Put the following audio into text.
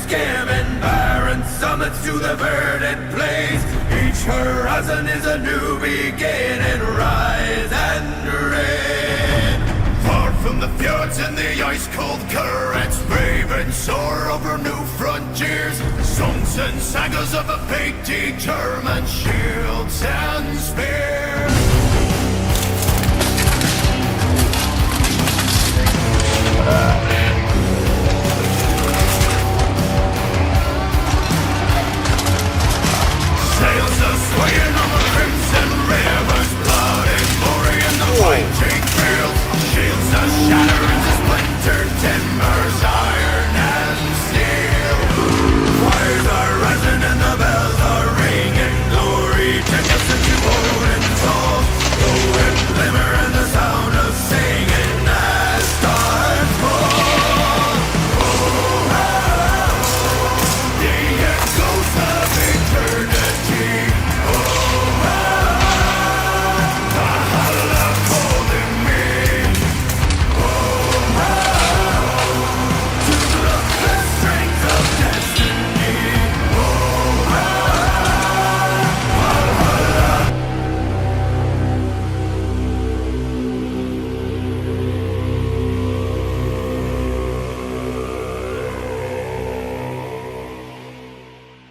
skimming barren summits to the verdant plains. Each horizon is a new beginning, rise and reign. Far from the fjords and the ice-cold currents, brave and soar over new frontiers. Songs and sagas of a fate determined, shields and spears.